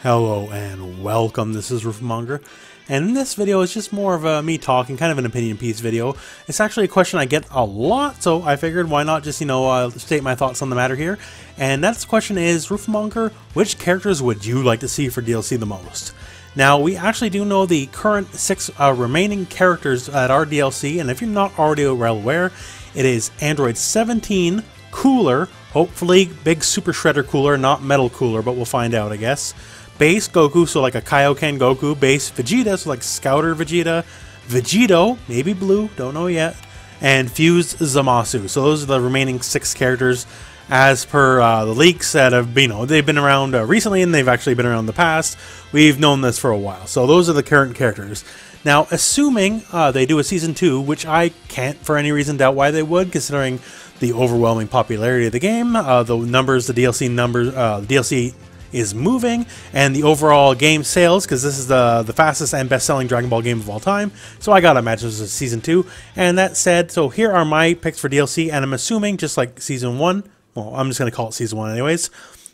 Hello and welcome, this is Rooflemonger, and in this video it's just more of a me talking, kind of an opinion piece video. It's actually a question I get a lot, so I figured why not just, state my thoughts on the matter here. And that question is, Rooflemonger, which characters would you like to see for DLC the most? Now, we actually do know the current 6 remaining characters that are DLC, and if you're not already well aware, it is Android 17, Cooler, hopefully Big Super Shredder Cooler, not Metal Cooler, but we'll find out, I guess. Base Goku, so like a Kaioken Goku. Base Vegeta, so like Scouter Vegeta. Vegito, maybe Blue, don't know yet. And Fused Zamasu. So those are the remaining 6 characters as per the leaks that have been, they've been around recently and they've actually been around in the past. We've known this for a while. So those are the current characters. Now, assuming they do a Season 2, which I can't for any reason doubt why they would, considering the overwhelming popularity of the game, the numbers, the DLC numbers, the DLC is moving, and the overall game sales, because this is the fastest and best-selling Dragon Ball game of all time, so I gotta imagine this is Season 2. And that said, so here are my picks for DLC, and I'm assuming, just like Season 1, well, I'm just gonna call it Season 1 anyways,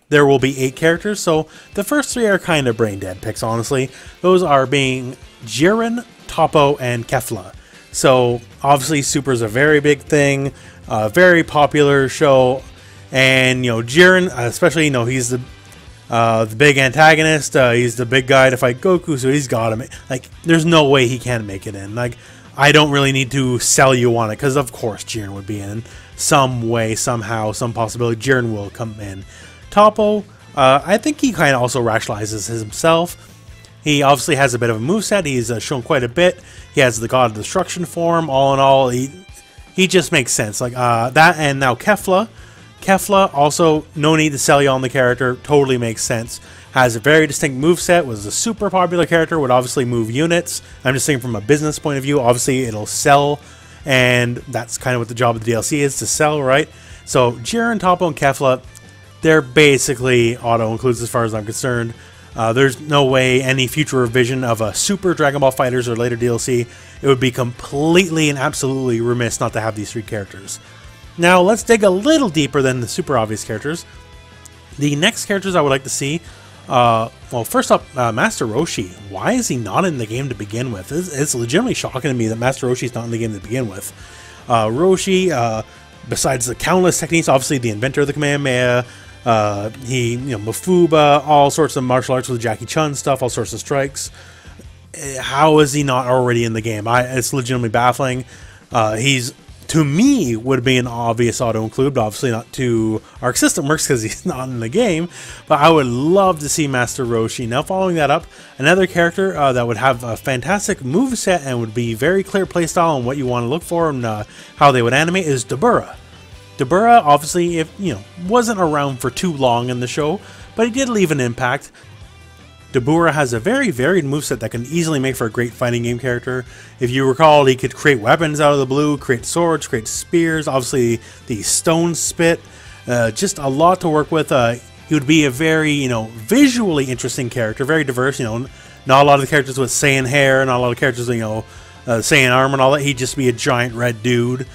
there will be 8 characters, so the first 3 are kind of brain-dead picks, honestly. Those are being Jiren, Toppo, and Kefla. So, obviously, Super's a very big thing, very popular show, and, Jiren, especially, he's the big antagonist, he's the big guy to fight Goku, so he's got him. Like, there's no way he can't make it in. Like, I don't really need to sell you on it, because of course Jiren would be in some way, somehow, some possibility. Jiren will come in. Toppo, I think he kind of also rationalizes himself. He obviously has a bit of a moveset, he's shown quite a bit. He has the God of Destruction form. All in all, he just makes sense. Like, that, and now Kefla. Kefla, also, no need to sell you on the character, totally makes sense. Has a very distinct moveset, was a super popular character, would obviously move units. I'm just saying from a business point of view, obviously it'll sell, and that's kind of what the job of the DLC is, to sell, right? So, Jiren, Toppo, and Kefla, they're basically auto-includes as far as I'm concerned. There's no way any future revision of a Super Dragon Ball FighterZ or later DLC, it would be completely and absolutely remiss not to have these 3 characters. Now, let's dig a little deeper than the super obvious characters. The next characters I would like to see, well, first up, Master Roshi. Why is he not in the game to begin with? It's legitimately shocking to me that Master Roshi is not in the game to begin with. Roshi, besides the countless techniques, obviously the inventor of the Kamehameha, Mafuba, all sorts of martial arts with Jackie Chun stuff, all sorts of strikes. How is he not already in the game? It's legitimately baffling. He's, to me, would be an obvious auto-include, but obviously not to Arc System Works because he's not in the game. But I would love to see Master Roshi. Now, following that up, another character that would have a fantastic moveset and would be very clear playstyle on what you want to look for and how they would animate is Dabura. Dabura, obviously, wasn't around for too long in the show, but he did leave an impact. Dabura has a very varied moveset that can easily make for a great fighting game character. If you recall, he could create weapons out of the blue, create swords, create spears, obviously the stone spit, just a lot to work with. He would be a very, visually interesting character, very diverse, not a lot of the characters with Saiyan hair, not a lot of characters, Saiyan armor and all that. He'd just be a giant red dude,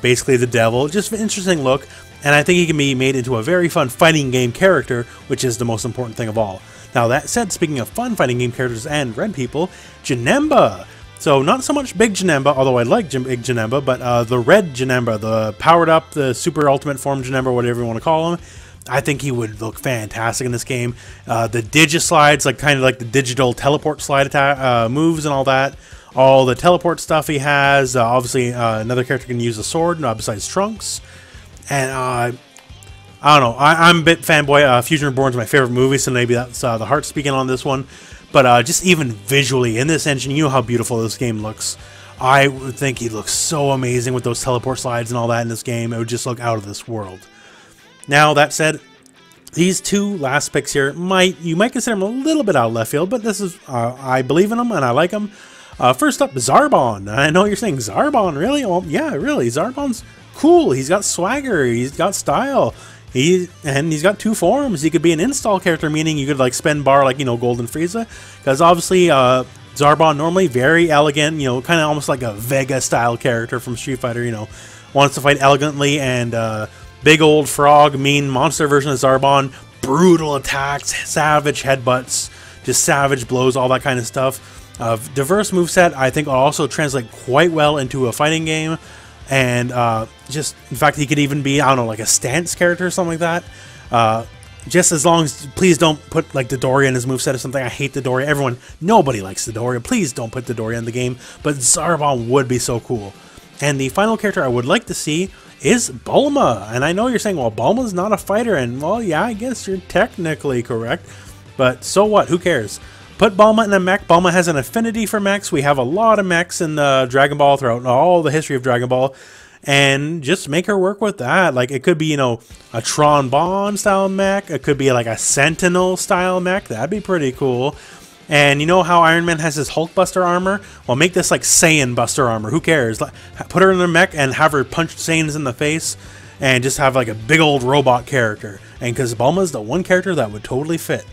basically the devil, just an interesting look, and I think he can be made into a very fun fighting game character, which is the most important thing of all. Now, that said, speaking of fun fighting game characters and red people, Janemba. So, not so much Big Janemba, although I like Big Janemba, but the red Janemba, the powered up, the super ultimate form Janemba, whatever you want to call him, I think he would look fantastic in this game. The Digislides, kind of like the digital teleport slide attack moves and all that. All the teleport stuff he has. Obviously, another character can use a sword besides Trunks. And I don't know. I'm a bit fanboy. Fusion Reborn is my favorite movie, so maybe that's the heart speaking on this one. But just even visually, in this engine, you know how beautiful this game looks. I would think he looks so amazing with those teleport slides and all that in this game. It would just look out of this world. Now, that said, these 2 last picks here, you might consider them a little bit out of left field, but this is, I believe in them and I like them. First up, Zarbon. I know you're saying, Zarbon, really? Well, yeah, really. Zarbon's cool. He's got swagger. He's got style. He's got 2 forms. He could be an install character, meaning you could spend bar like Golden Frieza, because obviously Zarbon normally very elegant, kind of almost like a Vega style character from Street Fighter, wants to fight elegantly, and big old frog, mean monster version of Zarbon brutal attacks, savage headbutts, just savage blows, all that kind of stuff. Diverse moveset, I think will also translate quite well into a fighting game. And just, in fact, he could even be, I don't know, like a stance character or something like that. Just as long as, please don't put like Dodoria in his moveset or something. I hate Dodoria. Nobody likes Dodoria. Please don't put Dodoria in the game. But Zarbon would be so cool. And the final character I would like to see is Bulma. And I know you're saying, well, Bulma's not a fighter. And, well, yeah, I guess you're technically correct. But so what? Who cares? Put Bulma in a mech. Bulma has an affinity for mechs. We have a lot of mechs in Dragon Ball throughout all the history of Dragon Ball. And just make her work with that. Like, it could be, you know, a Tron Bond style mech. It could be like a Sentinel style mech. That'd be pretty cool. And you know how Iron Man has his Hulkbuster armor? Well, make this like Saiyan Buster armor. Who cares? Put her in a mech and have her punch Saiyans in the face. And just have like a big old robot character. And because Bulma's the one character that would totally fit.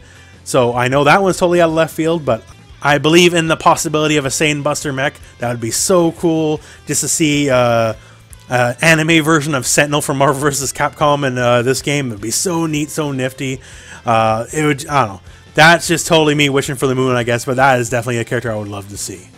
So I know that one's totally out of left field, but I believe in the possibility of a Saiyan Buster mech. That would be so cool just to see anime version of Sentinel from Marvel vs. Capcom in this game. It would be so neat, so nifty. It would, I don't know. That's just totally me wishing for the moon, I guess, but that is definitely a character I would love to see.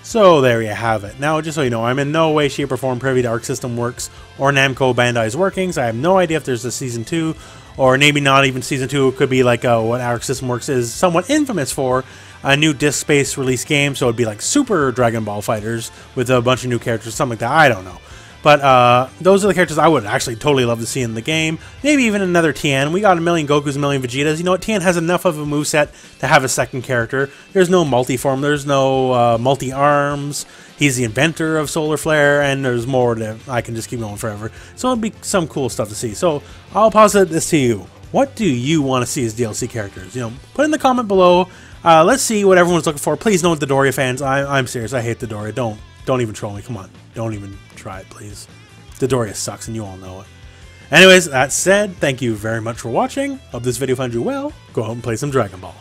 So there you have it. Now, just so you know, I'm in no way, shape, or form privy to Arc System Works or Namco Bandai's workings. I have no idea if there's a Season 2, or maybe not even Season 2. It could be like what Arc System Works is somewhat infamous for, a new disc-based release game, so it'd be like Super Dragon Ball FighterZ with a bunch of new characters, something like that. I don't know. But those are the characters I would actually totally love to see in the game. Maybe even another Tien. We got a million Gokus, a million Vegetas. You know what? Tien has enough of a moveset to have a second character. There's no multi-form. There's no multi-arms. He's the inventor of Solar Flare, and there's more that I can just keep going forever. So it'll be some cool stuff to see. So I'll posit this to you. What do you want to see as DLC characters? You know, put in the comment below. Let's see what everyone's looking for. Please don't Dodoria fans. I'm serious. I hate Dodoria. Don't even troll me. Come on. Don't even try it, please. Dodoria sucks, and you all know it. Anyways, that said, thank you very much for watching. Hope this video found you well. Go out and play some Dragon Ball.